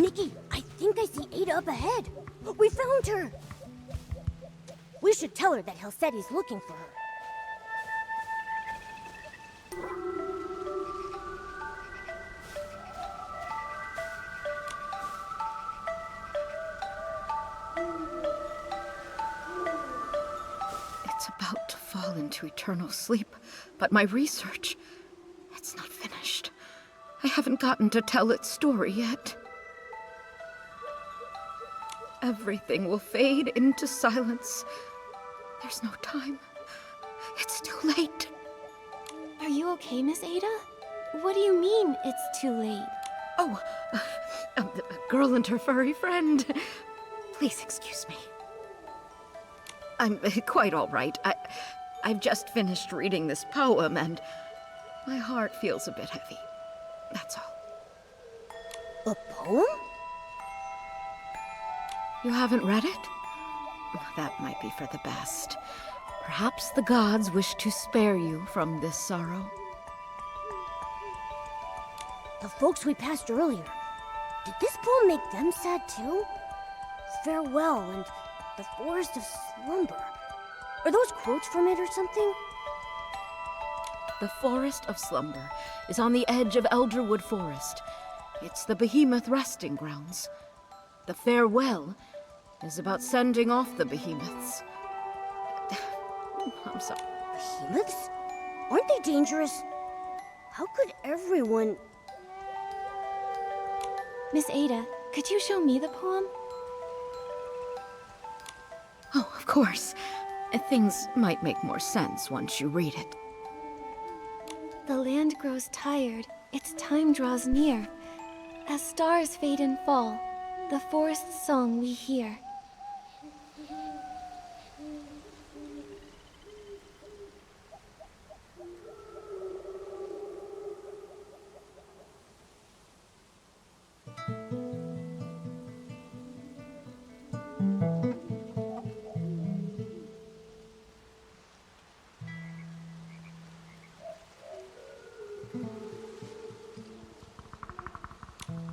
Nikki, I think I see Ada up ahead. We found her. We should tell her that Hill said he's looking for her. It's about to fall into eternal sleep, but my research, it's not finished. I haven't gotten to tell its story yet. Everything will fade into silence. There's no time. It's too late. Are you okay, Miss Ada? What do you mean, it's too late? Oh, a girl and her furry friend. Please excuse me. I'm quite all right. I've just finished reading this poem, and my heart feels a bit heavy. That's all. A poem? You haven't read it? That might be for the best. Perhaps the gods wish to spare you from this sorrow. The folks we passed earlier, did this poem make them sad too? Farewell and the forest of slumber. Are those quotes from it or something? The forest of slumber is on the edge of Elderwood Forest. It's the behemoth resting grounds. The farewell is about sending off the behemoths. I'm sorry. Behemoths? Aren't they dangerous? How could everyone... Miss Ada, could you show me the poem? Oh, of course. Things might make more sense once you read it. The land grows tired, its time draws near. As stars fade and fall, the forest's song we hear.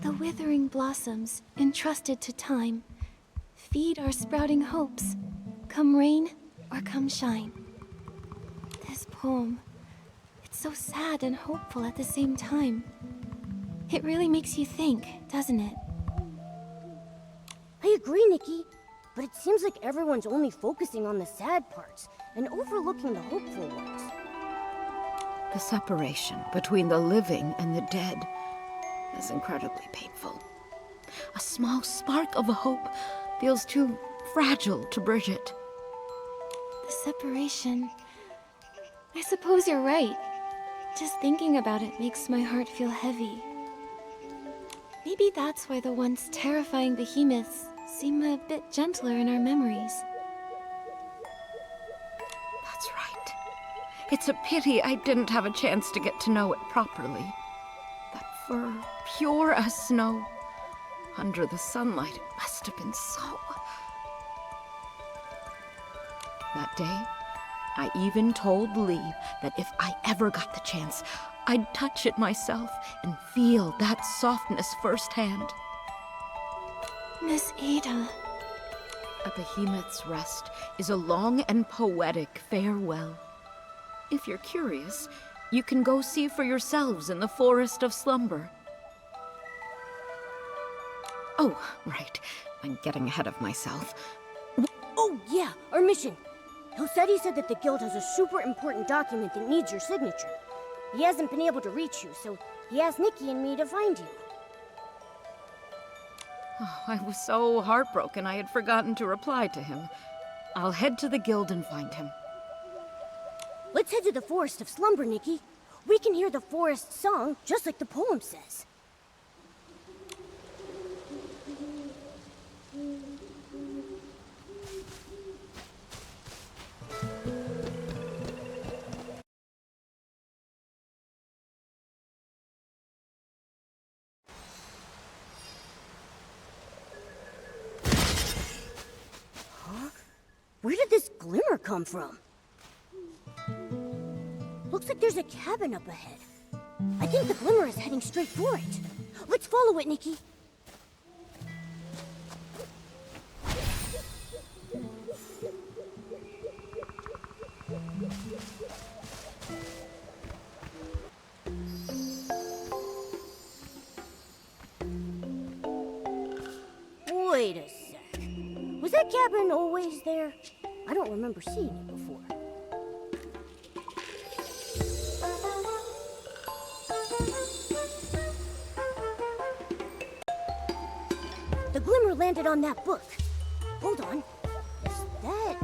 The withering blossoms, entrusted to time, feed our sprouting hopes, come rain or come shine. This poem, it's so sad and hopeful at the same time. It really makes you think, doesn't it? I agree, Nikki, but it seems like everyone's only focusing on the sad parts and overlooking the hopeful ones. The separation between the living and the dead is incredibly painful. A small spark of hope feels too fragile to bridge it. The separation... I suppose you're right. Just thinking about it makes my heart feel heavy. Maybe that's why the once terrifying behemoths seem a bit gentler in our memories. That's right. It's a pity I didn't have a chance to get to know it properly. That fur, pure as snow. Under the sunlight, it must have been so... That day, I even told Lee that if I ever got the chance, I'd touch it myself and feel that softness firsthand. Miss Ada... A behemoth's rest is a long and poetic farewell. If you're curious, you can go see for yourselves in the forest of slumber. Oh, right. I'm getting ahead of myself. Oh, yeah, our mission. Hilsetti said that the guild has a super important document that needs your signature. He hasn't been able to reach you, so he asked Nikki and me to find you. Oh, I was so heartbroken I had forgotten to reply to him. I'll head to the guild and find him. Let's head to the forest of slumber, Nikki. We can hear the forest song just like the poem says. Where did this glimmer come from? Looks like there's a cabin up ahead. I think the glimmer is heading straight for it. Let's follow it, Nikki. Wait a sec. Was that cabin always there? I don't remember seeing it before. The glimmer landed on that book. Hold on. Is that...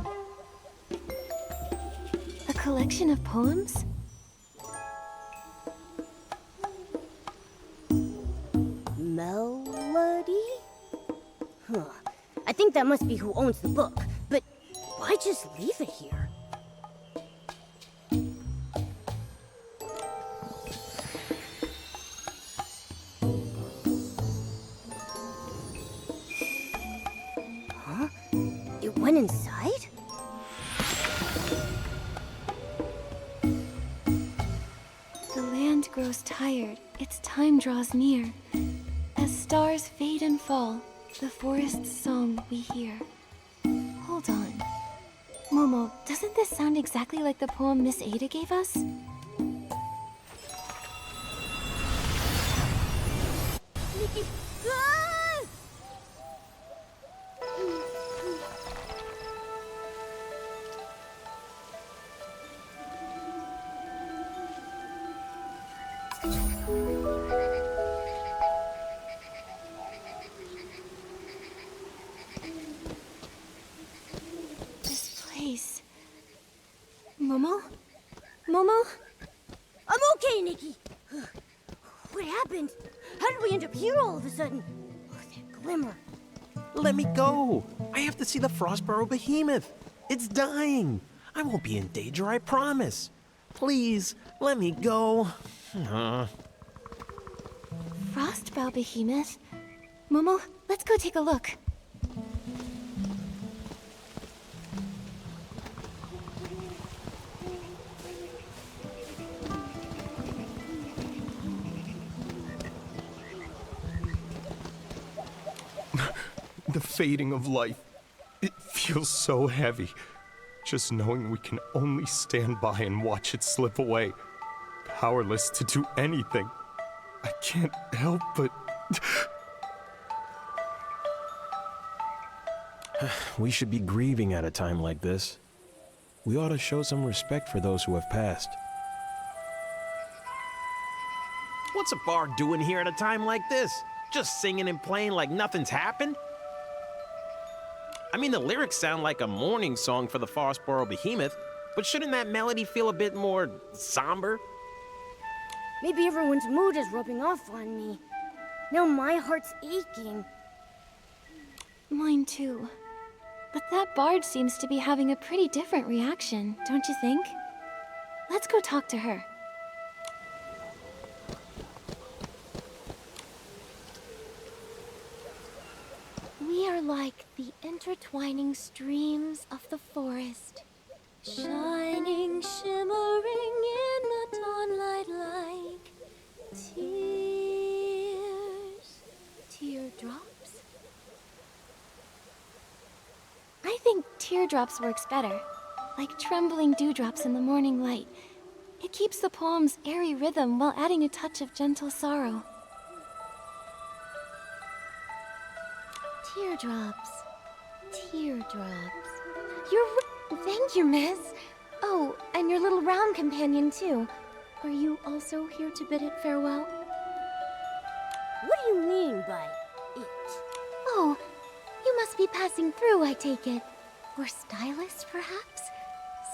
A collection of poems? Melody? Huh. I think that must be who owns the book. But why just leave it here? Huh? It went inside? The land grows tired, its time draws near. As stars fade and fall, the forest's song we hear. Hold on. Momo, doesn't this sound exactly like the poem Miss Ada gave us? Nikki! Ah! This place... Momo? Momo? I'm okay, Nikki. What happened? How did we end up here all of a sudden? Oh, that glimmer. Let me go. I have to see the Frostborough behemoth. It's dying. I won't be in danger, I promise. Please, let me go. Frostbow behemoth? Momo, let's go take a look. The fading of life. It feels so heavy. Just knowing we can only stand by and watch it slip away. Powerless to do anything. I can't help but... We should be grieving at a time like this. We ought to show some respect for those who have passed. What's a bard doing here at a time like this? Just singing and playing like nothing's happened? I mean, the lyrics sound like a mourning song for the Frostborough behemoth, but shouldn't that melody feel a bit more somber? Maybe everyone's mood is rubbing off on me. Now my heart's aching. Mine too. But that bard seems to be having a pretty different reaction, don't you think? Let's go talk to her. We are like the intertwining streams of the forest, shining, shimmering in the dawnlight like tears. Teardrops? I think teardrops works better, like trembling dewdrops in the morning light. It keeps the poem's airy rhythm while adding a touch of gentle sorrow. Teardrops. Teardrops. Thank you, miss. Oh, and your little round companion, too. Are you also here to bid it farewell? What do you mean by it? Oh, you must be passing through, I take it. Or stylist, perhaps?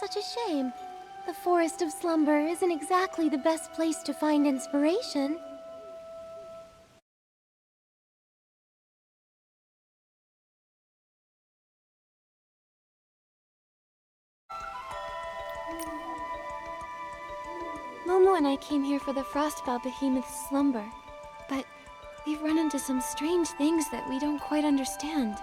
Such a shame. The Forest of Slumber isn't exactly the best place to find inspiration. Momo and I came here for the Frostbow Behemoth's slumber, but we've run into some strange things that we don't quite understand.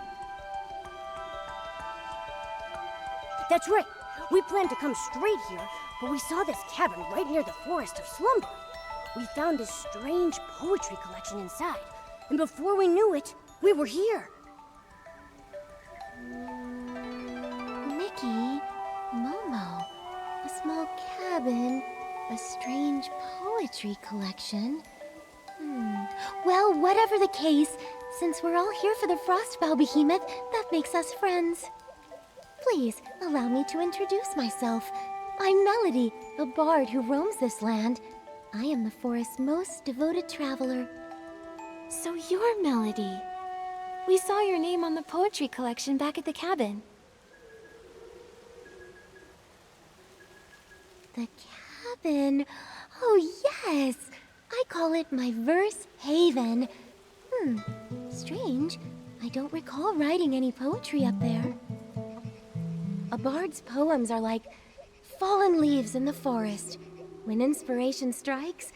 That's right. We planned to come straight here, but we saw this cabin right near the Forest of Slumber. We found this strange poetry collection inside, and before we knew it, we were here. Nikki, Momo, a small cabin, a strange poetry collection. Well, whatever the case, Since we're all here for the Frostbow Behemoth, that makes us friends. Please, allow me to introduce myself. I'm Melody, a bard who roams this land. I am the forest's most devoted traveler. So you're Melody. We saw your name on the poetry collection back at the cabin. The cabin? Oh, yes! I call it my verse haven. Strange. I don't recall writing any poetry up there. A bard's poems are like fallen leaves in the forest. When inspiration strikes,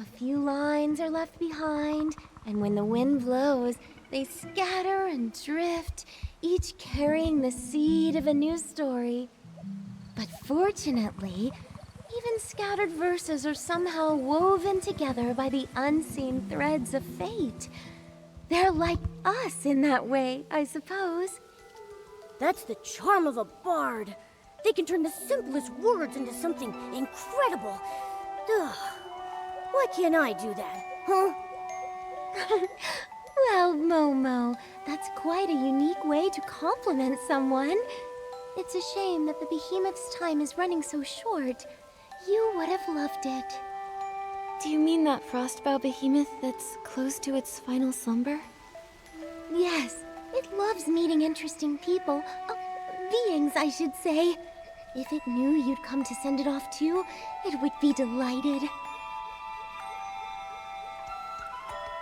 a few lines are left behind, and when the wind blows, they scatter and drift, each carrying the seed of a new story. But fortunately, even scattered verses are somehow woven together by the unseen threads of fate. They're like us in that way, I suppose. That's the charm of a bard. They can turn the simplest words into something incredible. Ugh. Why can't I do that, huh? Well, Momo, that's quite a unique way to compliment someone. It's a shame that the Behemoth's time is running so short. You would have loved it. Do you mean that Frostbow Behemoth that's close to its final slumber? Yes, it loves meeting interesting people. Beings, I should say. If it knew you'd come to send it off too, it would be delighted.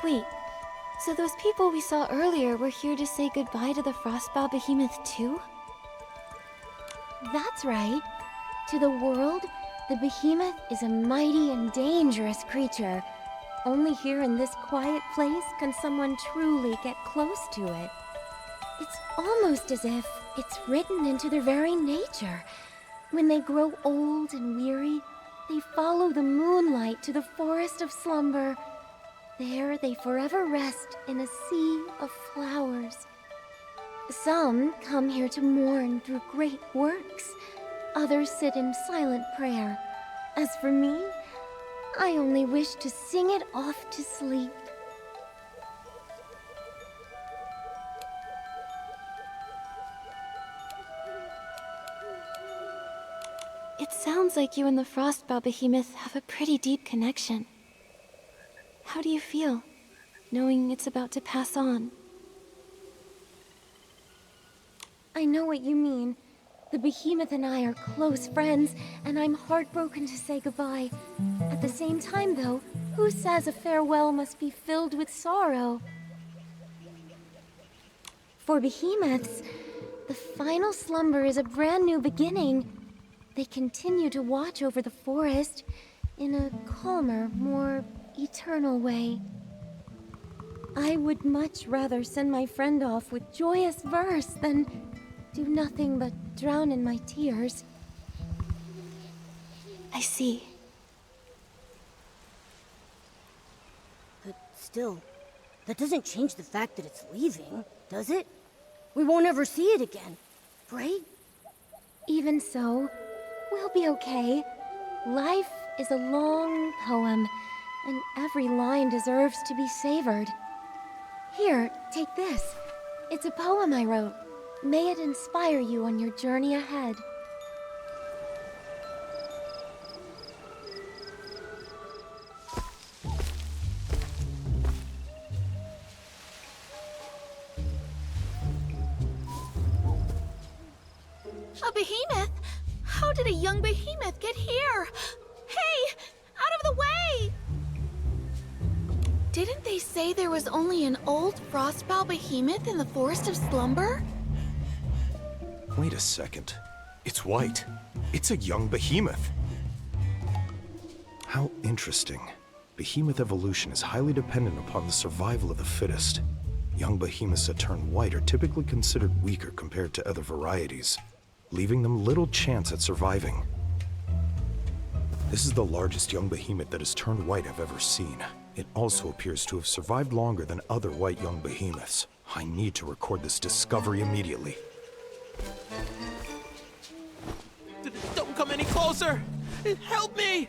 Wait, so those people we saw earlier were here to say goodbye to the Frostbow Behemoth too? That's right. To the world, the Behemoth is a mighty and dangerous creature. Only here in this quiet place can someone truly get close to it. It's almost as if it's written into their very nature. When they grow old and weary, they follow the moonlight to the forest of slumber. There they forever rest in a sea of flowers. Some come here to mourn through great works. Others sit in silent prayer. As for me, I only wish to sing it off to sleep. It sounds like you and the Frostbow Behemoth have a pretty deep connection. How do you feel, knowing it's about to pass on? I know what you mean. The Behemoth and I are close friends, and I'm heartbroken to say goodbye. At the same time, though, who says a farewell must be filled with sorrow? For Behemoths, the final slumber is a brand new beginning. They continue to watch over the forest in a calmer, more eternal way. I would much rather send my friend off with joyous verse than do nothing but drown in my tears. I see. But still, that doesn't change the fact that it's leaving, does it? We won't ever see it again, right? Even so, we'll be okay. Life is a long poem, and every line deserves to be savored. Here, take this. It's a poem I wrote. May it inspire you on your journey ahead. A behemoth? How did a young behemoth get here? Hey! Out of the way! Didn't they say there was only an old frostbow behemoth in the Forest of Slumber? Wait a second. It's white. It's a young behemoth. How interesting. Behemoth evolution is highly dependent upon the survival of the fittest. Young behemoths that turn white are typically considered weaker compared to other varieties, leaving them little chance at surviving. This is the largest young behemoth that has turned white I've ever seen. It also appears to have survived longer than other white young behemoths. I need to record this discovery immediately. Don't come any closer! Help me!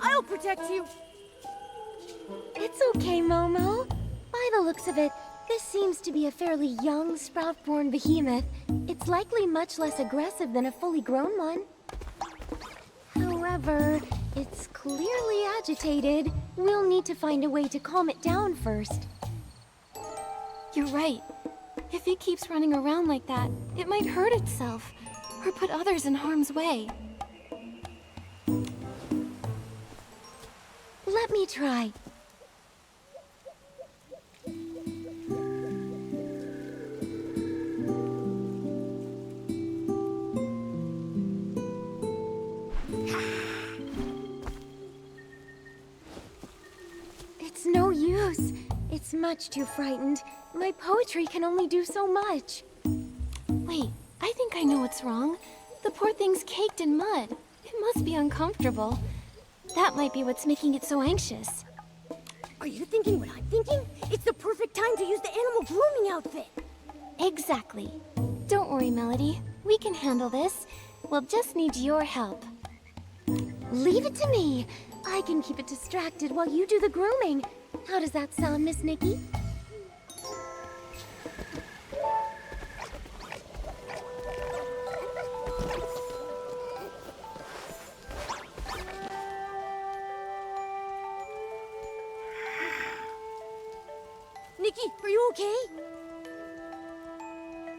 I'll protect you. It's okay, Momo. By the looks of it, this seems to be a fairly young, sprout-born behemoth. It's likely much less aggressive than a fully grown one. However, it's clearly agitated. We'll need to find a way to calm it down first. You're right. If it keeps running around like that, it might hurt itself, or put others in harm's way. Let me try. It's no use. It's much too frightened. My poetry can only do so much. Wait, I think I know what's wrong. The poor thing's caked in mud. It must be uncomfortable. That might be what's making it so anxious. Are you thinking what I'm thinking? It's the perfect time to use the animal grooming outfit. Exactly. Don't worry, Melody. We can handle this. We'll just need your help. Leave it to me. I can keep it distracted while you do the grooming. How does that sound, Miss Nikki? Nikki, are you okay?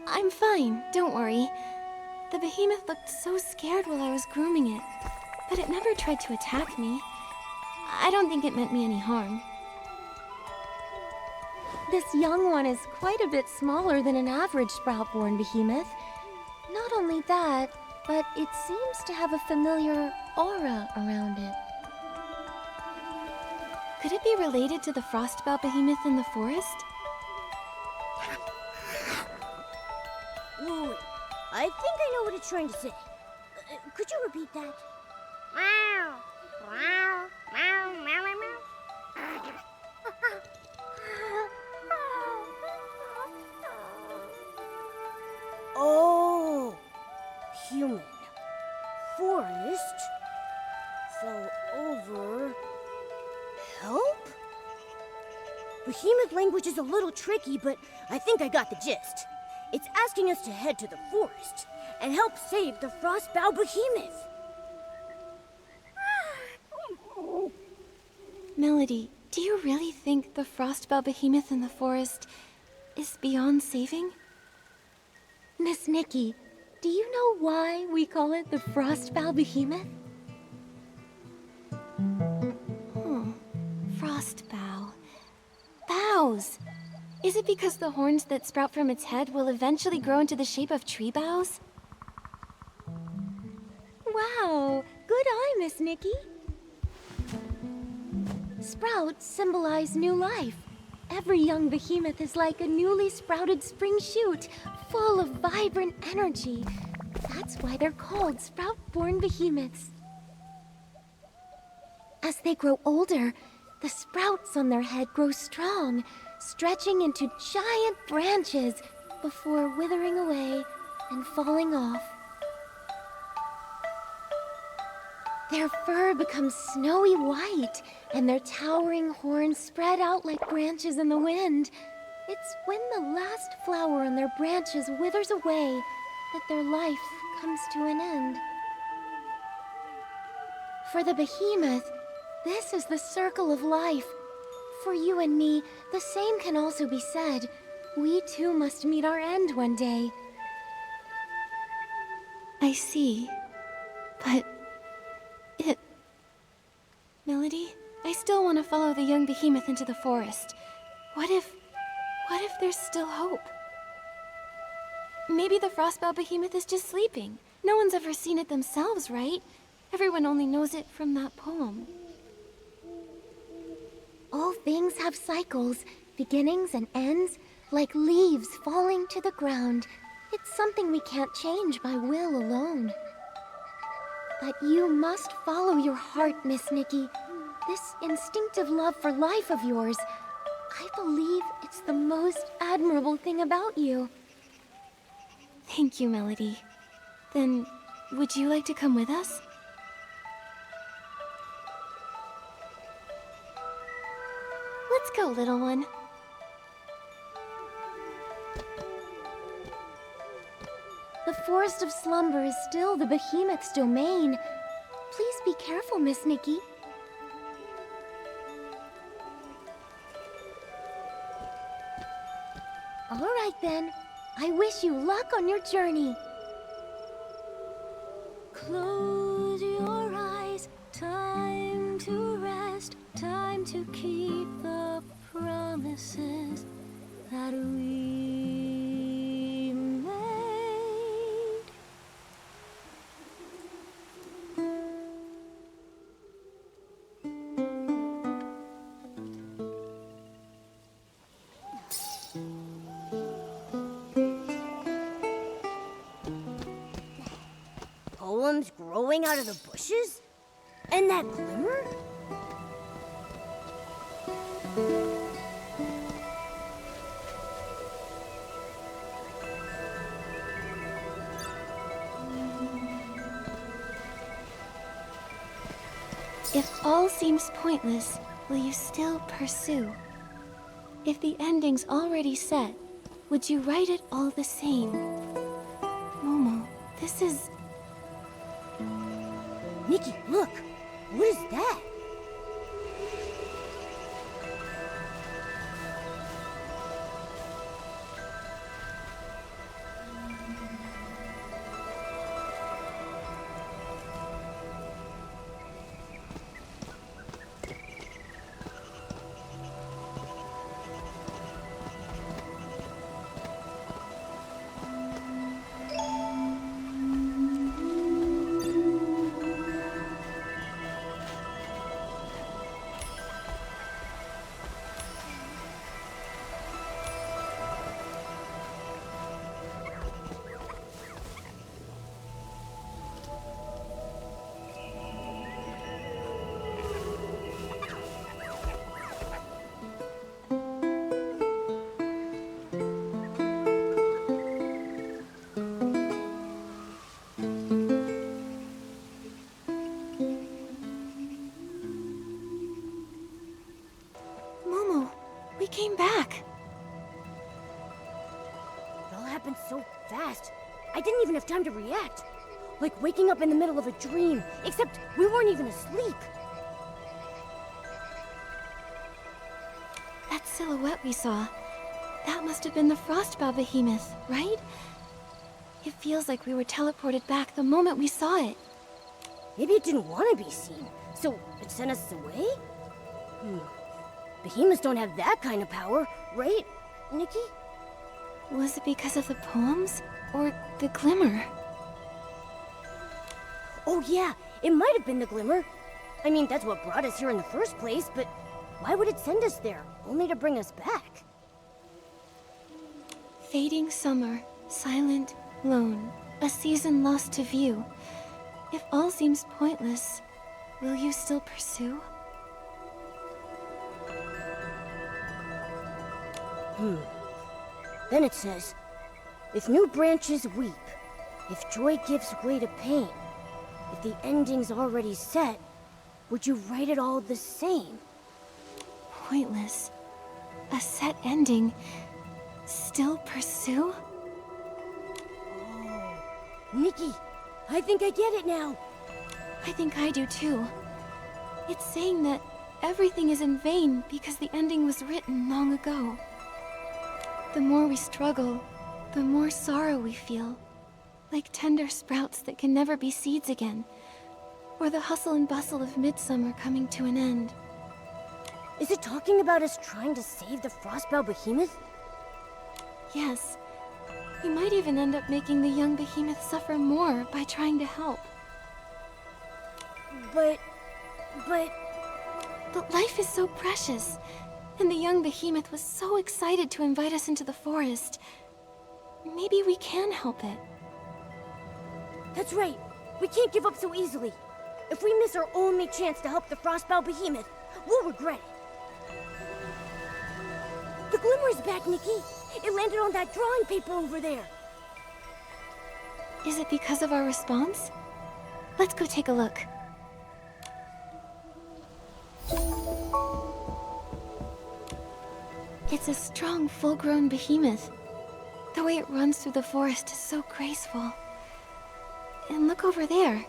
I'm fine, don't worry. The behemoth looked so scared while I was grooming it, but it never tried to attack me. I don't think it meant me any harm. This young one is quite a bit smaller than an average sprout-born behemoth. Not only that, but it seems to have a familiar aura around it. Could it be related to the frostbow behemoth in the forest? Wait. I think I know what it's trying to say. Could you repeat that? Oh, human. Forest. Fell over. Help? Behemoth language is a little tricky, but I think I got the gist. It's asking us to head to the forest and help save the frostbow behemoth. Melody, do you really think the frostbow behemoth in the forest is beyond saving? Miss Nikki, do you know why we call it the frostbow behemoth? Frostbow. Boughs! Is it because the horns that sprout from its head will eventually grow into the shape of tree boughs? Wow! Good eye, Miss Nikki. Sprouts symbolize new life. Every young behemoth is like a newly sprouted spring shoot, full of vibrant energy. That's why they're called sprout-born behemoths. As they grow older, the sprouts on their head grow strong, stretching into giant branches before withering away and falling off. Their fur becomes snowy white, and their towering horns spread out like branches in the wind. It's when the last flower on their branches withers away that their life comes to an end. For the behemoth, this is the circle of life. For you and me, the same can also be said. We too must meet our end one day. I see. But... Melody, I still want to follow the young behemoth into the forest. What if there's still hope? Maybe the frostbow behemoth is just sleeping. No one's ever seen it themselves, right? Everyone only knows it from that poem. All things have cycles, beginnings and ends, like leaves falling to the ground. It's something we can't change by will alone. But you must follow your heart, Miss Nikki. This instinctive love for life of yours, I believe it's the most admirable thing about you. Thank you, Melody. Then, would you like to come with us? go, little one. The Forest of Slumber is still the behemoth's domain. Please be careful, Miss Nikki. All right, then. I wish you luck on your journey. Close your eyes. Time to rest. Time to keep the promises that we made. Poems growing out of the bushes? And that glimmer? If all seems pointless, will you still pursue? If the ending's already set, would you write it all the same? Momo, this is... Nikki, look! What is that? We came back. It all happened so fast. I didn't even have time to react. Like waking up in the middle of a dream, except we weren't even asleep. That silhouette we saw, that must have been the Frostbow behemoth, right? It feels like we were teleported back the moment we saw it. Maybe it didn't want to be seen, so it sent us away? Behemoths don't have that kind of power, right, Nikki? Was it because of the poems? Or the glimmer? Oh yeah, it might have been the glimmer. I mean, that's what brought us here in the first place, but why would it send us there, only to bring us back? Fading summer, silent, lone, a season lost to view. If all seems pointless, will you still pursue? Then it says, if new branches weep, if joy gives way to pain, if the ending's already set, would you write it all the same? Pointless. A set ending. Still pursue? Nikki, I think I get it now. I think I do too. It's saying that everything is in vain because the ending was written long ago. The more we struggle, the more sorrow we feel. Like tender sprouts that can never be seeds again. Or the hustle and bustle of midsummer coming to an end. Is it talking about us trying to save the Frostbow behemoth? Yes. We might even end up making the young behemoth suffer more by trying to help. But life is so precious. And the young behemoth was so excited to invite us into the forest. Maybe we can help it. that's right. We can't give up so easily. If we miss our only chance to help the Frostbow behemoth, we'll regret it. The glimmer is back, Nikki. It landed on that drawing paper over there. Is it because of our response? Let's go take a look. It's a strong, full-grown behemoth. The way it runs through the forest is so graceful. And look over there.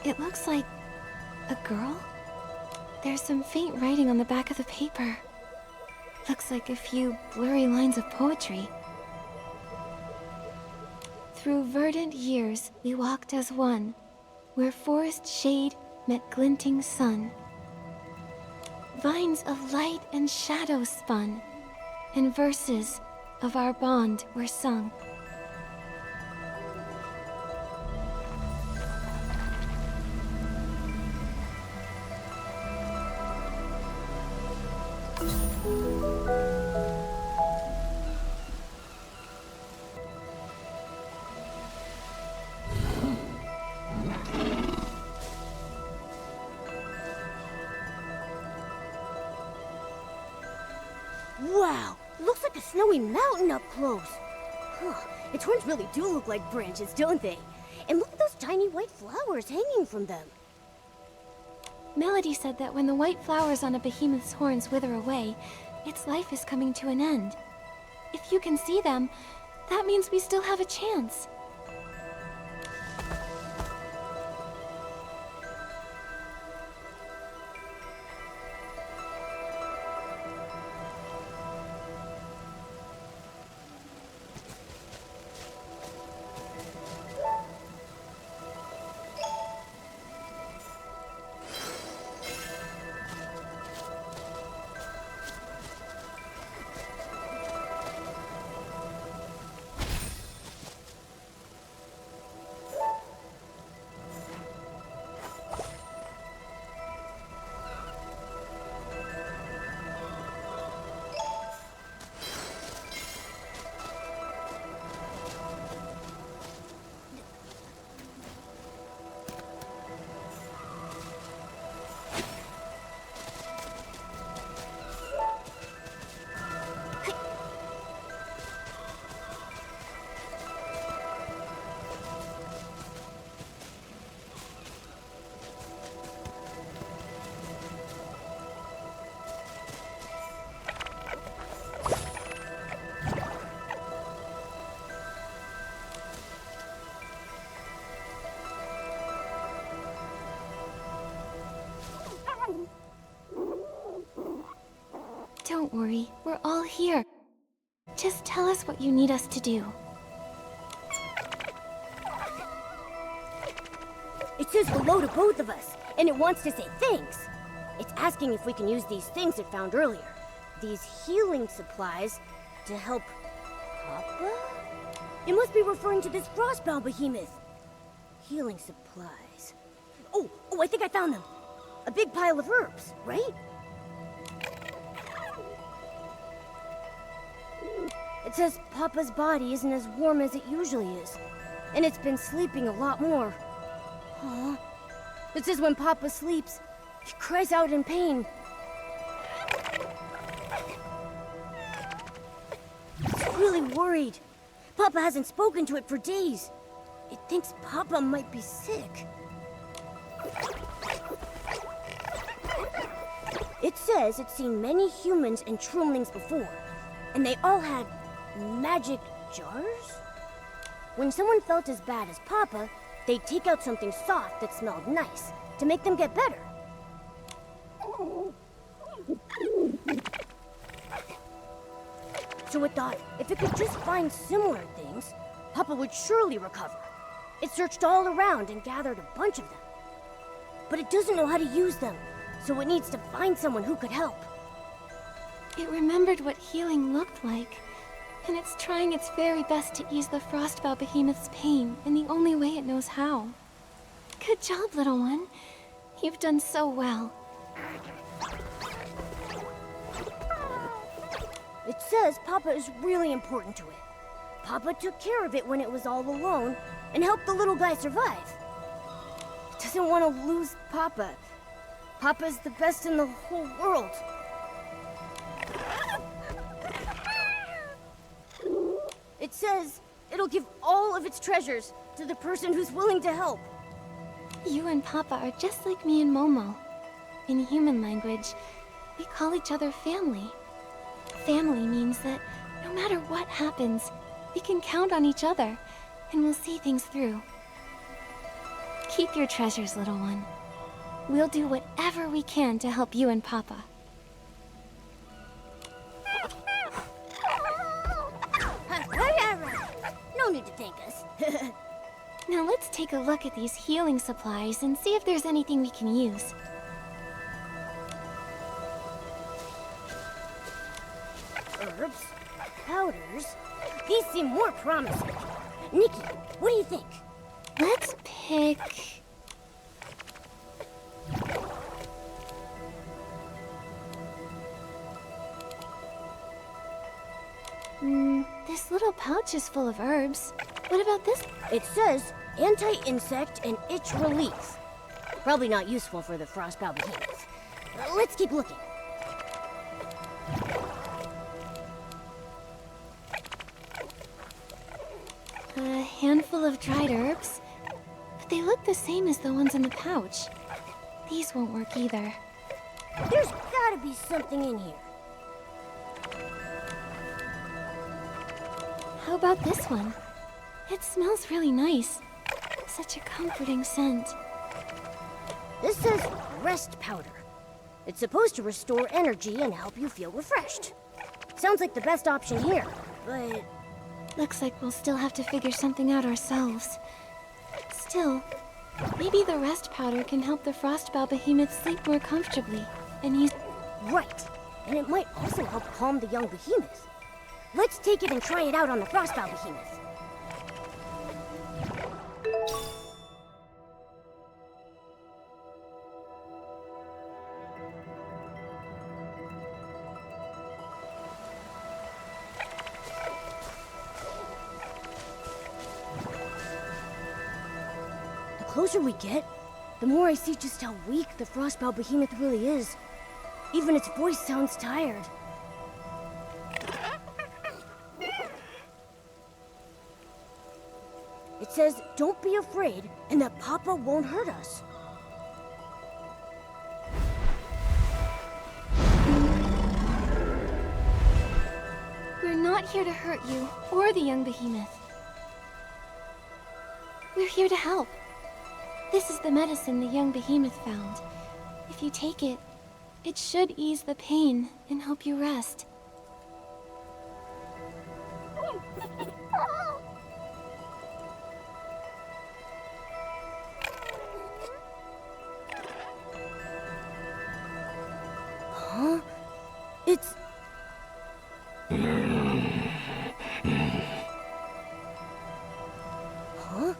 It looks like a girl? There's some faint writing on the back of the paper. Looks like a few blurry lines of poetry. Through verdant years, we walked as one, where forest shade met glinting sun. Vines of light and shadow spun, and verses of our bond were sung. Wow, looks like a snowy mountain up close. Huh, its horns really do look like branches, don't they? And look at those tiny white flowers hanging from them. Melody said that when the white flowers on a behemoth's horns wither away, its life is coming to an end. If you can see them, that means we still have a chance. Don't worry, we're all here. Just tell us what you need us to do. It says hello to both of us, and it wants to say thanks. It's asking if we can use these things it found earlier. These healing supplies to help Papa? It must be referring to this frostbound behemoth. Healing supplies. Oh, I think I found them. A big pile of herbs, right? It says Papa's body isn't as warm as it usually is, and it's been sleeping a lot more. Aw. It says when Papa sleeps, he cries out in pain. It's really worried. Papa hasn't spoken to it for days. It thinks Papa might be sick. It says it's seen many humans and trumlings before, and they all had magic jars? When someone felt as bad as Papa, they'd take out something soft that smelled nice to make them get better. So it thought if it could just find similar things, Papa would surely recover. It searched all around and gathered a bunch of them. But it doesn't know how to use them, so it needs to find someone who could help. It remembered what healing looked like, and it's trying its very best to ease the Frostbow Behemoth's pain in the only way it knows how. Good job, little one. You've done so well. It says Papa is really important to it. Papa took care of it when it was all alone and helped the little guy survive. It doesn't want to lose Papa. Papa's the best in the whole world. It says it'll give all of its treasures to the person who's willing to help. You and Papa are just like me and Momo. In human language, we call each other family. Family means that no matter what happens, we can count on each other, and we'll see things through. Keep your treasures, little one. We'll do whatever we can to help you and Papa. No need to thank us. Now let's take a look at these healing supplies and see if there's anything we can use. Herbs, powders. These seem more promising. Nikki, what do you think? Let's pick... this little pouch is full of herbs. What about this? It says anti-insect and itch relief. Probably not useful for the frostbow behemoth. Let's keep looking. A handful of dried herbs, but they look the same as the ones in the pouch. These won't work either. There's gotta be something in here. How about this one? It smells really nice. Such a comforting scent. This says rest powder. It's supposed to restore energy and help you feel refreshed. Sounds like the best option here, but... Looks like we'll still have to figure something out ourselves. Still, maybe the rest powder can help the frostbow behemoth sleep more comfortably, and he's... Right. And it might also help calm the young behemoth. Let's take it and try it out on the frostbow behemoth. The closer we get, the more I see just how weak the frostbow behemoth really is. Even its voice sounds tired. It says, don't be afraid, and that Papa won't hurt us. We're not here to hurt you, or the young behemoth. We're here to help. This is the medicine the young behemoth found. If you take it, it should ease the pain and help you rest. Huh? It's... Huh?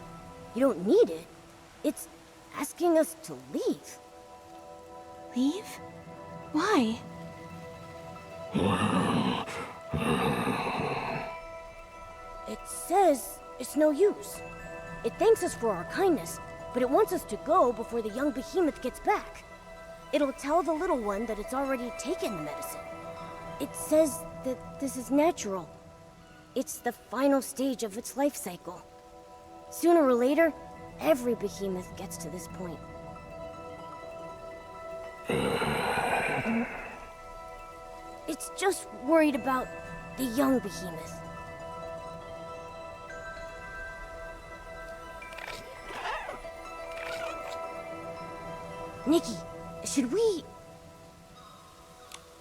You don't need it. It's asking us to leave. Leave? Why? It says it's no use. It thanks us for our kindness, but it wants us to go before the young behemoth gets back. It'll tell the little one that it's already taken the medicine. It says that this is natural. It's the final stage of its life cycle. Sooner or later, every behemoth gets to this point. It's just worried about the young behemoth. Nikki, should we...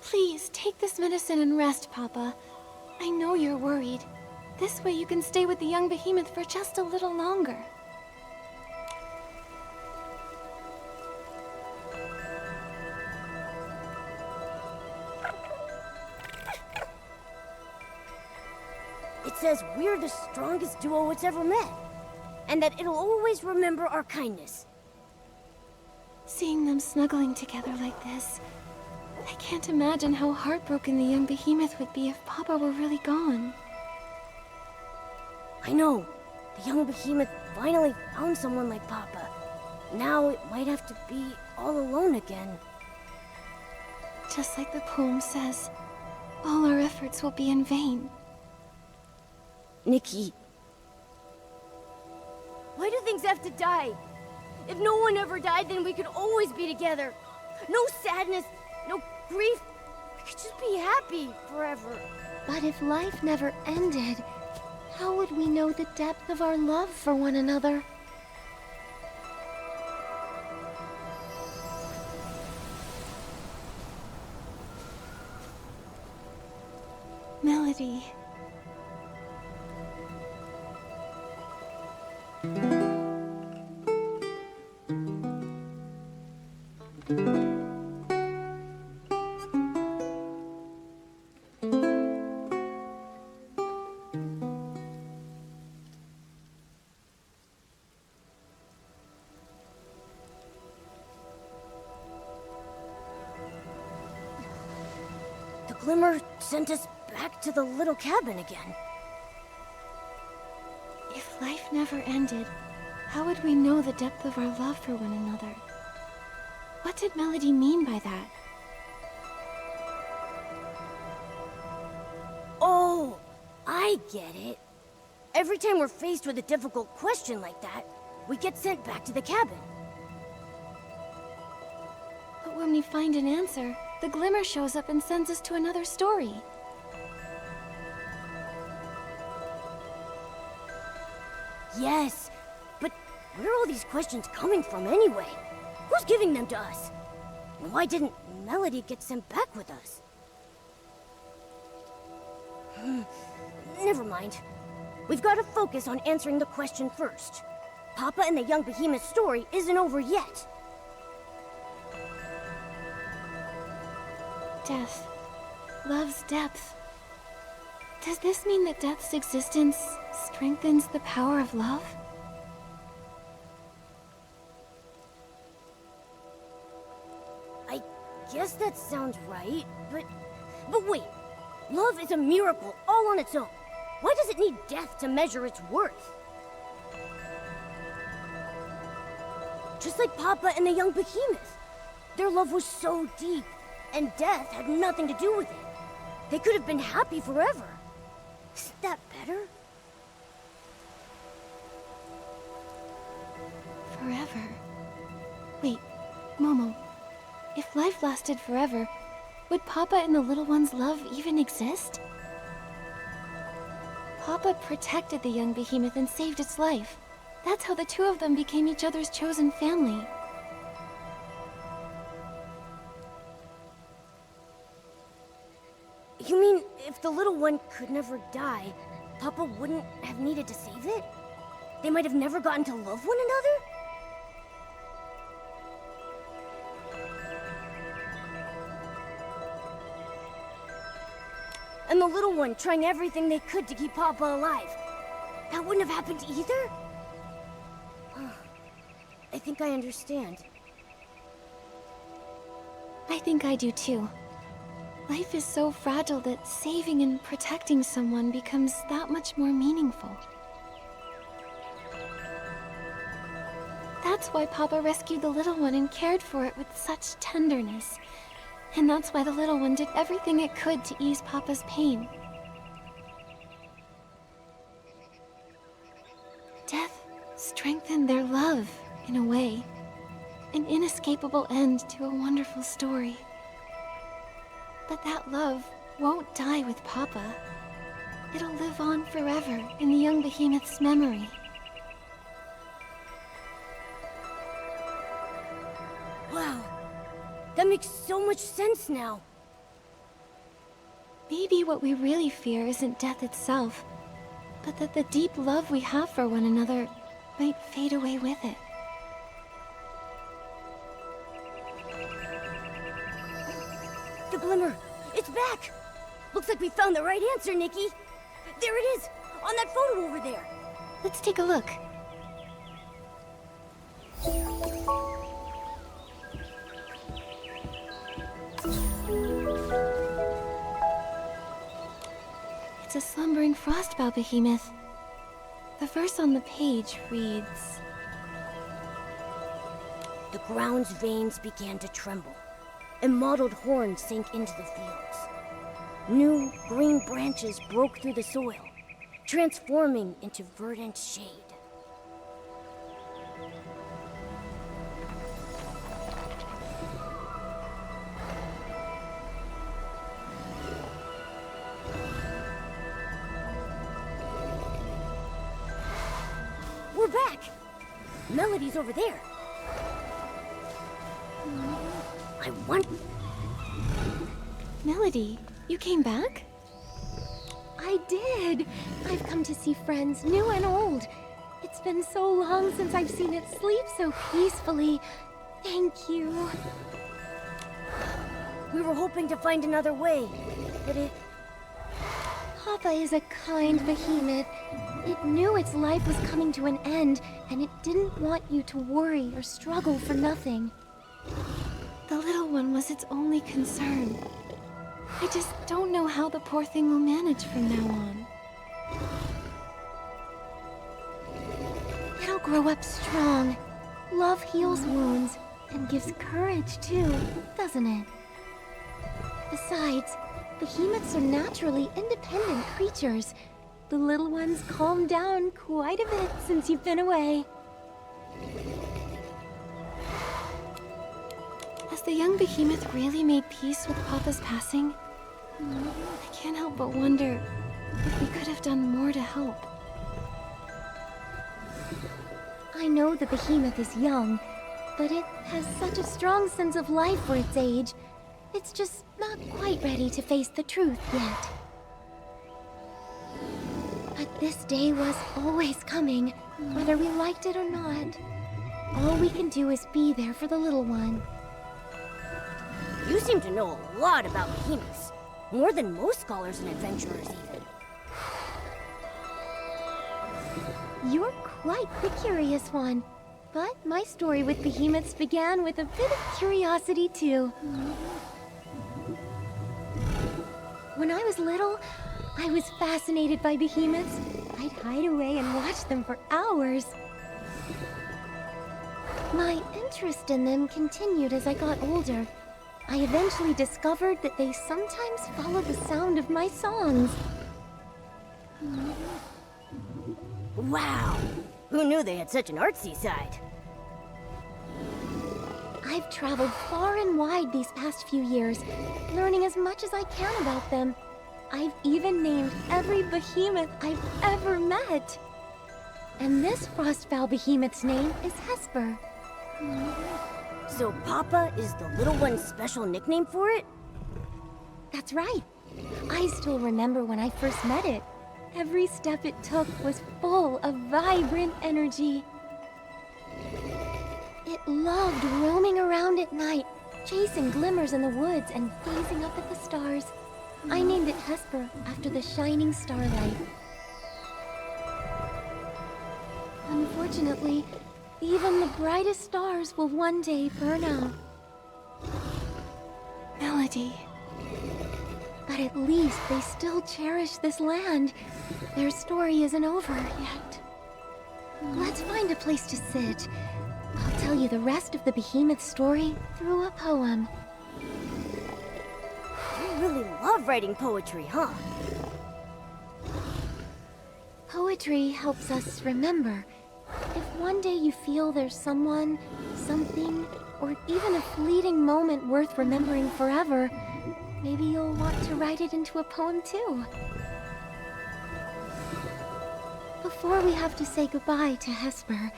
Please, take this medicine and rest, Papa. I know you're worried. This way you can stay with the young behemoth for just a little longer. It says we're the strongest duo it's ever met. And that it'll always remember our kindness. Seeing them snuggling together like this, I can't imagine how heartbroken the young behemoth would be if Papa were really gone. I know. The young behemoth finally found someone like Papa. Now it might have to be all alone again. Just like the poem says, all our efforts will be in vain. Nikki. Why do things have to die? If no one ever died, then we could always be together. No sadness, no grief. We could just be happy forever. But if life never ended, how would we know the depth of our love for one another? Melody. The glimmer sent us back to the little cabin again. If life never ended, how would we know the depth of our love for one another? What did Melody mean by that? Oh, I get it. Every time we're faced with a difficult question like that, we get sent back to the cabin. But when we find an answer, the glimmer shows up and sends us to another story. Yes, but where are all these questions coming from anyway? Who's giving them to us? And why didn't Melody get sent back with us? Never mind. We've got to focus on answering the question first. Papa and the young behemoth story isn't over yet. Death. Love's depth. Does this mean that death's existence strengthens the power of love? I guess that sounds right, but wait. Love is a miracle all on its own. Why does it need death to measure its worth? Just like Papa and the young behemoth. Their love was so deep, and death had nothing to do with it. They could have been happy forever. Isn't that better? Forever. Wait, Momo. If life lasted forever, would Papa and the little one's love even exist? Papa protected the young behemoth and saved its life. That's how the two of them became each other's chosen family. You mean if the little one could never die, Papa wouldn't have needed to save it? They might have never gotten to love one another? And the little one trying everything they could to keep Papa alive. That wouldn't have happened either? I think I understand. I think I do too. Life is so fragile that saving and protecting someone becomes that much more meaningful. That's why Papa rescued the little one and cared for it with such tenderness. And that's why the little one did everything it could to ease Papa's pain. Death strengthened their love, in a way. An inescapable end to a wonderful story. But that love won't die with Papa. It'll live on forever in the young behemoth's memory. Wow. That makes so much sense now. Maybe what we really fear isn't death itself, but that the deep love we have for one another might fade away with it. The glimmer! It's back! Looks like we found the right answer, Nikki! There it is! On that photo over there! Let's take a look. It's a slumbering frostbow behemoth. The verse on the page reads, The ground's veins began to tremble, and mottled horns sank into the fields. New, green branches broke through the soil, transforming into verdant shade. Melody's over there. I want... Melody, you came back? I did. I've come to see friends, new and old. It's been so long since I've seen it sleep so peacefully. Thank you. We were hoping to find another way, but it... Papa is a kind behemoth. It knew its life was coming to an end, and it didn't want you to worry or struggle for nothing. The little one was its only concern. I just don't know how the poor thing will manage from now on. It'll grow up strong. Love heals wounds, and gives courage too, doesn't it? Besides, behemoths are naturally independent creatures. The little one's calmed down quite a bit since you've been away. Has the young behemoth really made peace with Papa's passing? I can't help but wonder if we could have done more to help. I know the behemoth is young, but it has such a strong sense of life for its age. It's just not quite ready to face the truth yet. But this day was always coming, whether we liked it or not. All we can do is be there for the little one. You seem to know a lot about behemoths. More than most scholars and adventurers, even. You're quite the curious one. But my story with behemoths began with a bit of curiosity, too. When I was little, I was fascinated by behemoths. I'd hide away and watch them for hours. My interest in them continued as I got older. I eventually discovered that they sometimes follow the sound of my songs. Wow! Who knew they had such an artsy side? I've traveled far and wide these past few years, learning as much as I can about them. I've even named every behemoth I've ever met. And this frostbow behemoth's name is Hesper. So Papa is the little one's special nickname for it? That's right. I still remember when I first met it. Every step it took was full of vibrant energy. It loved roaming around at night, chasing glimmers in the woods and gazing up at the stars. I named it Hesper after the shining starlight. Unfortunately, even the brightest stars will one day burn out. Melody. But at least they still cherish this land. Their story isn't over yet. Let's find a place to sit. I'll tell you the rest of the behemoth story through a poem. You really love writing poetry, huh? Poetry helps us remember. If one day you feel there's someone, something, or even a fleeting moment worth remembering forever, maybe you'll want to write it into a poem too. Before we have to say goodbye to Hesper,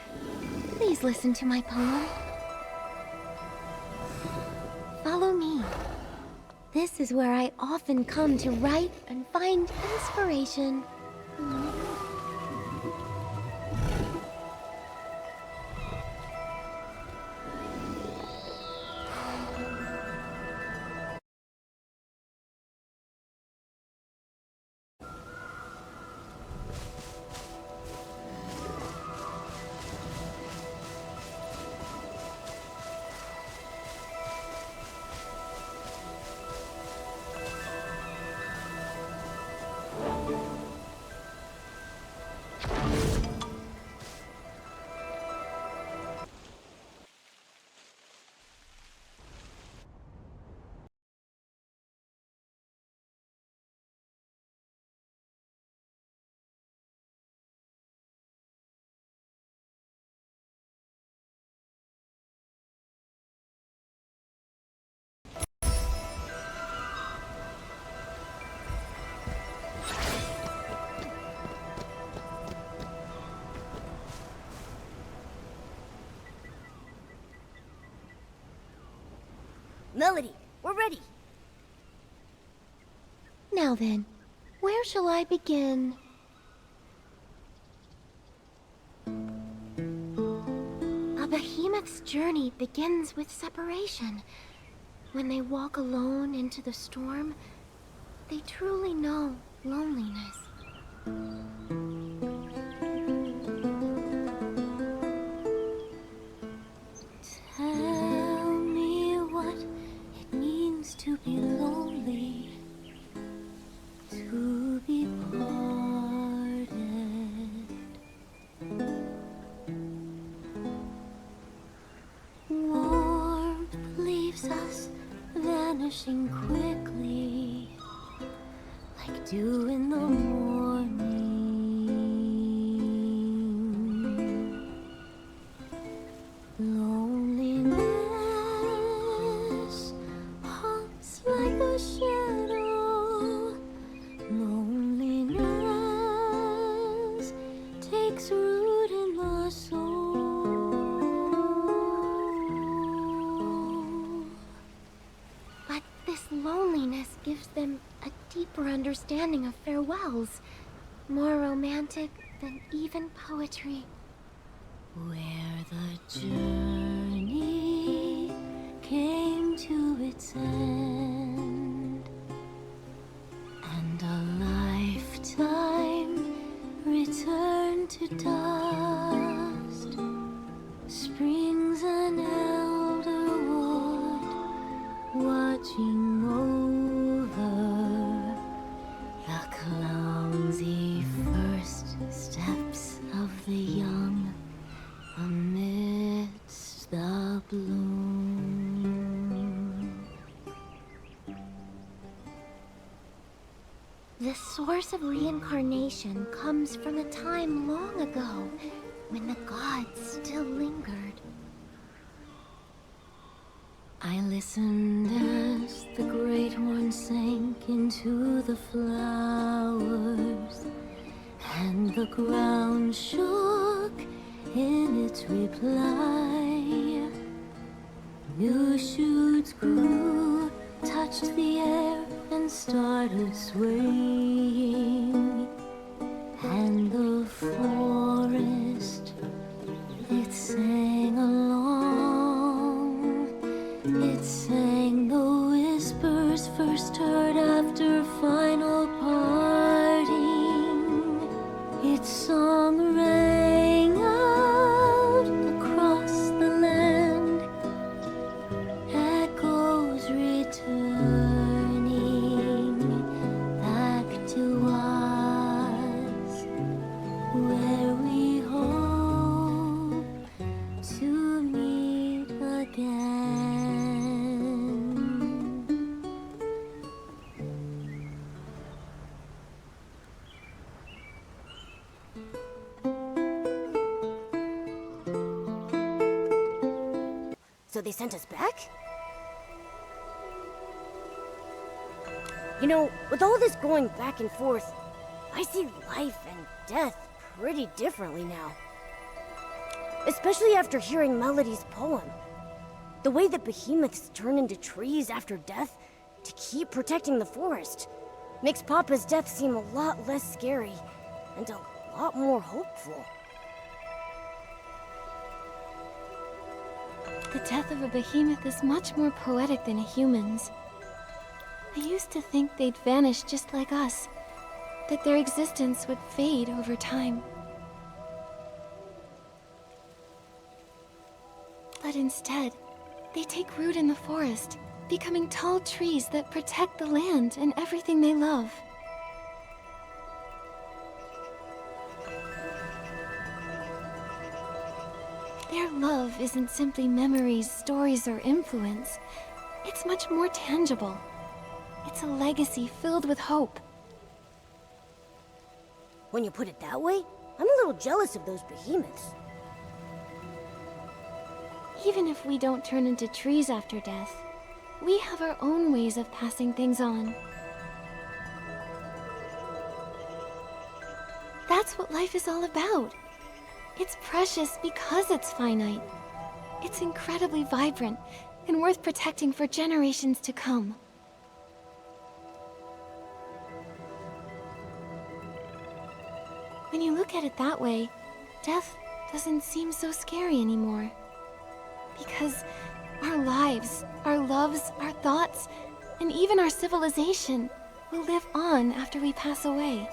please listen to my poem. Follow me. This is where I often come to write and find inspiration. Melody, we're ready. Now then, where shall I begin? A behemoth's journey begins with separation. When they walk alone into the storm, they truly know loneliness. Tell me what it means to be lonely, to be parted. Warmth leaves us vanishing quickly, like dew in the morning. Loneliness haunts like a shadow. Loneliness takes root in the soul. But this loneliness gives them a deeper understanding of farewells, more romantic than even poetry. Where the journey came to its end, and a lifetime returned to dust, springs an elder wood watching over the clumsy first steps of the young amidst the bloom. The source of reincarnation comes from a time long ago when the gods still lingered. I listened as the great one sank into the flowers, and the ground shook in its reply. New shoots grew, touched the air, and started swaying. And the forest, it sang along. It sang the whispers first heard after final parting. Its song rang out across the land, echoes returning back to us, where we hope to meet again. So they sent us back? You know, with all this going back and forth, I see life and death pretty differently now. Especially after hearing Melody's poem. The way that behemoths turn into trees after death to keep protecting the forest makes Papa's death seem a lot less scary and a lot more hopeful. The death of a behemoth is much more poetic than a human's. I used to think they'd vanish just like us, that their existence would fade over time. But instead, they take root in the forest, becoming tall trees that protect the land and everything they love. Their love isn't simply memories, stories, or influence. It's much more tangible. It's a legacy filled with hope. When you put it that way, I'm a little jealous of those behemoths. Even if we don't turn into trees after death, we have our own ways of passing things on. That's what life is all about. It's precious because it's finite. It's incredibly vibrant, and worth protecting for generations to come. When you look at it that way, death doesn't seem so scary anymore. Because our lives, our loves, our thoughts, and even our civilization will live on after we pass away.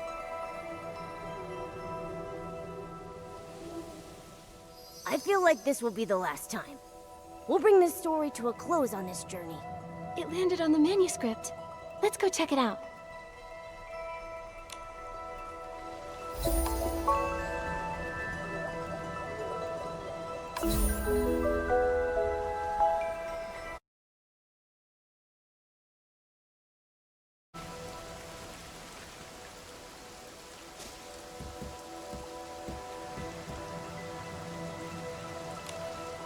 I feel like this will be the last time. We'll bring this story to a close on this journey. It landed on the manuscript. Let's go check it out.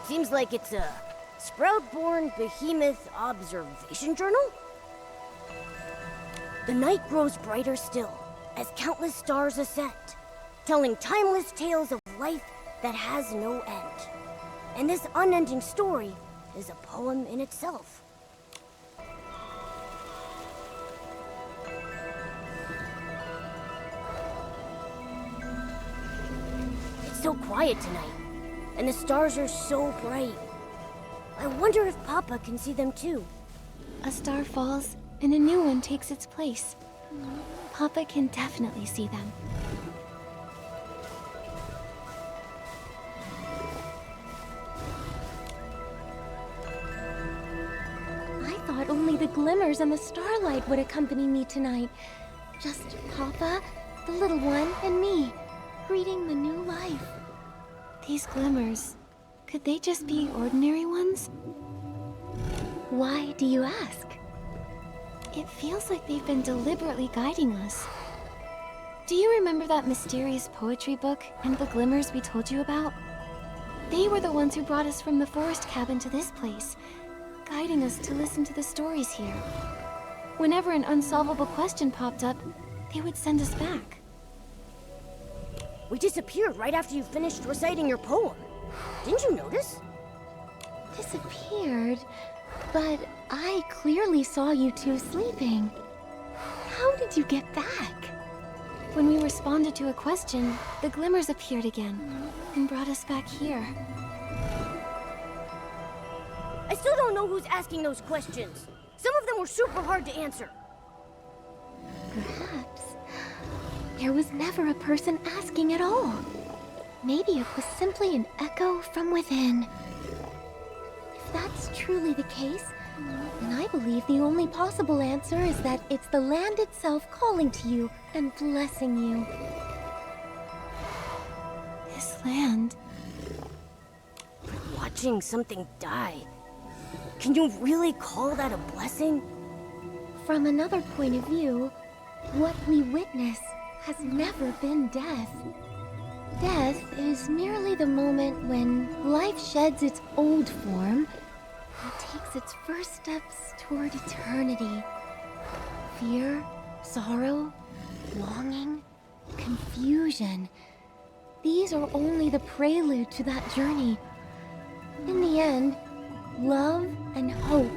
Seems like it's a Sprout-born Behemoth observation journal? The night grows brighter still, as countless stars ascend, telling timeless tales of life that has no end. And this unending story is a poem in itself. It's so quiet tonight. And the stars are so bright. I wonder if Papa can see them too. A star falls, and a new one takes its place. Papa can definitely see them. I thought only the glimmers and the starlight would accompany me tonight. Just Papa, the little one, and me, greeting the new life. These glimmers, could they just be ordinary ones? Why do you ask? It feels like they've been deliberately guiding us. Do you remember that mysterious poetry book and the glimmers we told you about? They were the ones who brought us from the forest cabin to this place, guiding us to listen to the stories here. Whenever an unsolvable question popped up, they would send us back. We disappeared right after you finished reciting your poem. Didn't you notice? Disappeared? But I clearly saw you two sleeping. How did you get back? When we responded to a question, the glimmers appeared again and brought us back here. I still don't know who's asking those questions. Some of them were super hard to answer. Perhaps there was never a person asking at all. Maybe it was simply an echo from within. If that's truly the case, then I believe the only possible answer is that it's the land itself calling to you and blessing you. This land. Watching something die. Can you really call that a blessing? From another point of view, what we witness has never been death. Death is merely the moment when life sheds its old form and takes its first steps toward eternity. Fear, sorrow, longing, confusion. These are only the prelude to that journey. In the end, love and hope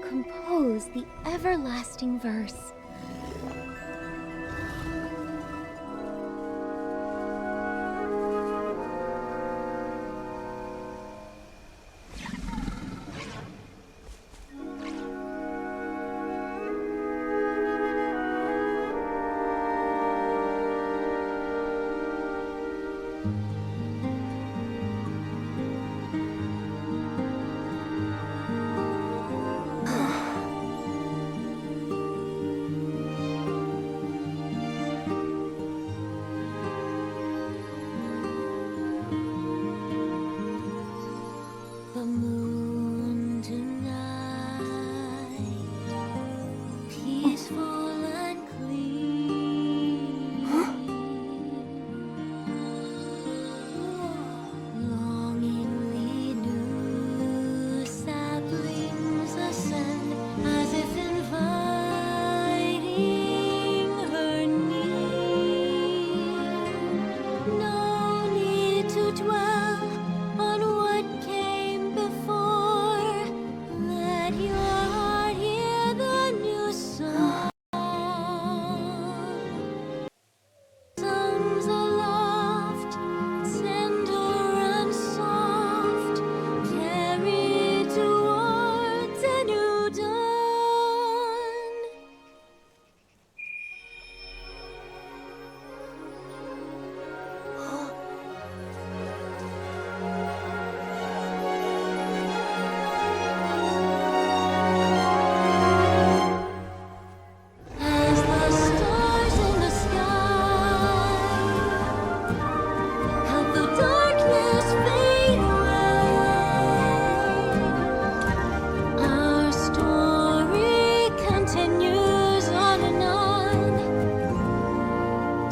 compose the everlasting verse.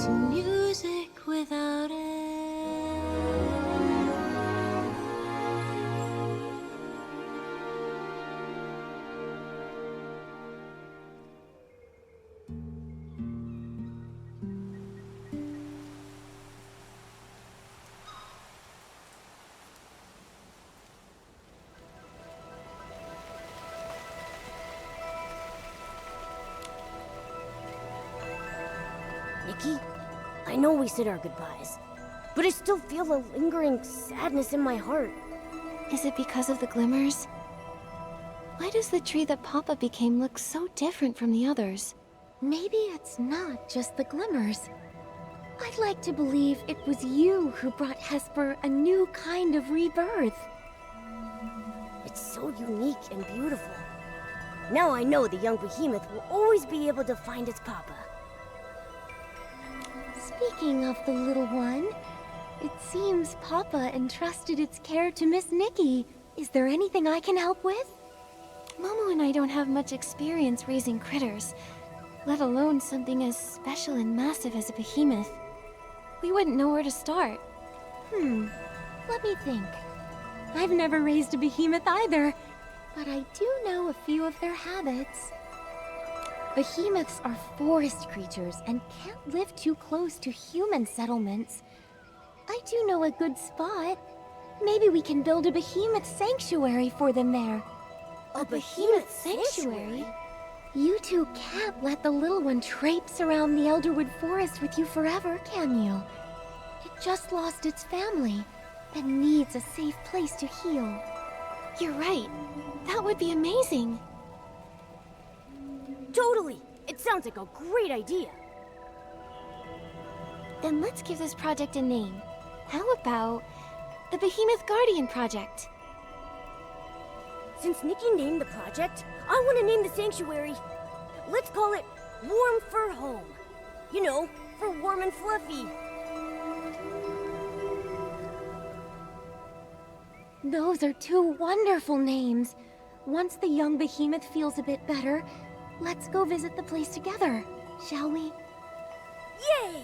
to music without it. Nikki, I know we said our goodbyes, but I still feel a lingering sadness in my heart. Is it because of the glimmers? Why does the tree that Papa became look so different from the others? Maybe it's not just the glimmers. I'd like to believe it was you who brought Hesper a new kind of rebirth. It's so unique and beautiful. Now I know the young behemoth will always be able to find its papa. Speaking of the little one, it seems Papa entrusted its care to Miss Nikki. Is there anything I can help with? Momo and I don't have much experience raising critters, let alone something as special and massive as a behemoth. We wouldn't know where to start. Let me think. I've never raised a behemoth either, but I do know a few of their habits. Behemoths are forest creatures and can't live too close to human settlements. I do know a good spot. Maybe we can build a behemoth sanctuary for them there. A behemoth sanctuary? You two can't let the little one traipse around the Elderwood Forest with you forever, can you? It just lost its family and needs a safe place to heal. You're right. That would be amazing. Totally! It sounds like a great idea. Then let's give this project a name. How about the Behemoth Guardian Project? Since Nikki named the project, I want to name the sanctuary. Let's call it Warm Fur Home. You know, for warm and fluffy. Those are two wonderful names. Once the young behemoth feels a bit better, let's go visit the place together, shall we? Yay!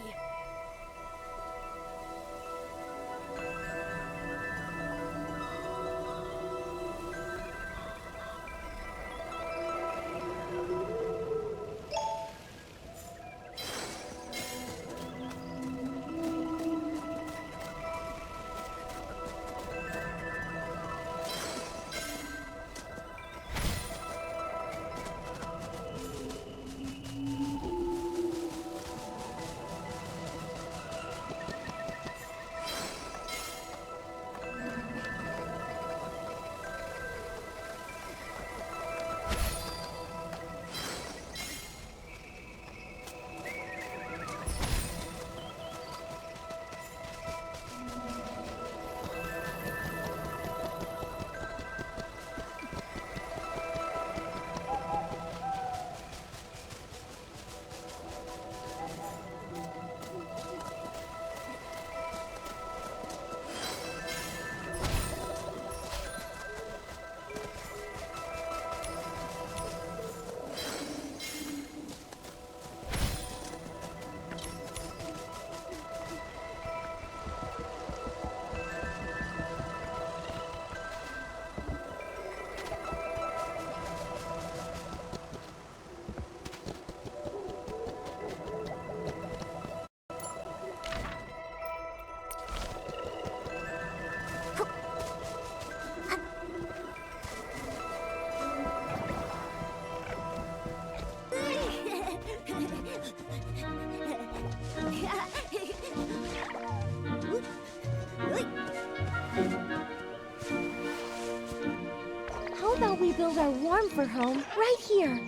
How about we build our warm fur home right here?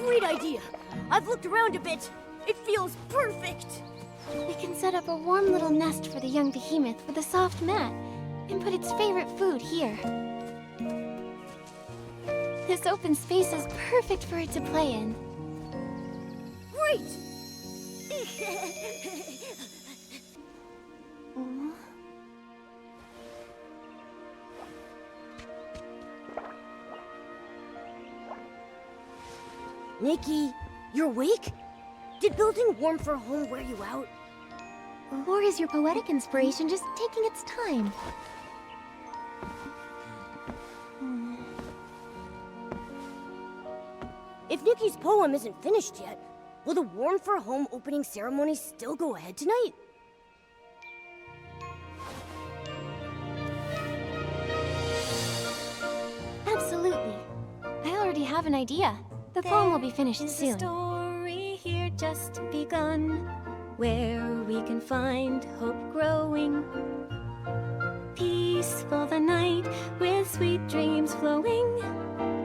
Great idea! I've looked around a bit. It feels perfect! We can set up a warm little nest for the young behemoth with a soft mat and put its favorite food here. This open space is perfect for it to play in. Great! Nikki, you're awake? Did building warm for home wear you out? Or is your poetic inspiration just taking its time? If Nikki's poem isn't finished yet, will the Warm for Home opening ceremony still go ahead tonight? Absolutely. I already have an idea. The poem will be finished soon. A story here just begun, where we can find hope growing. Peaceful the night, with sweet dreams flowing,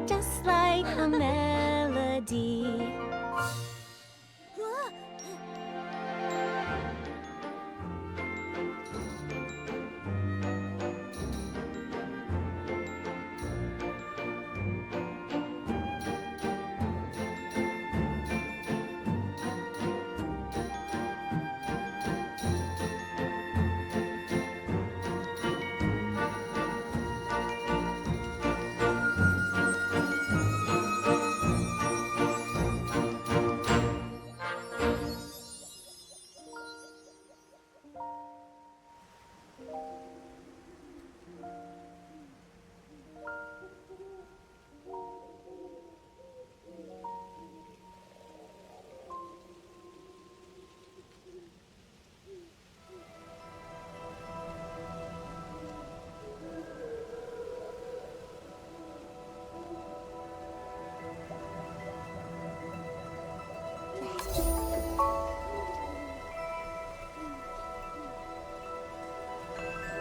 just like a melody.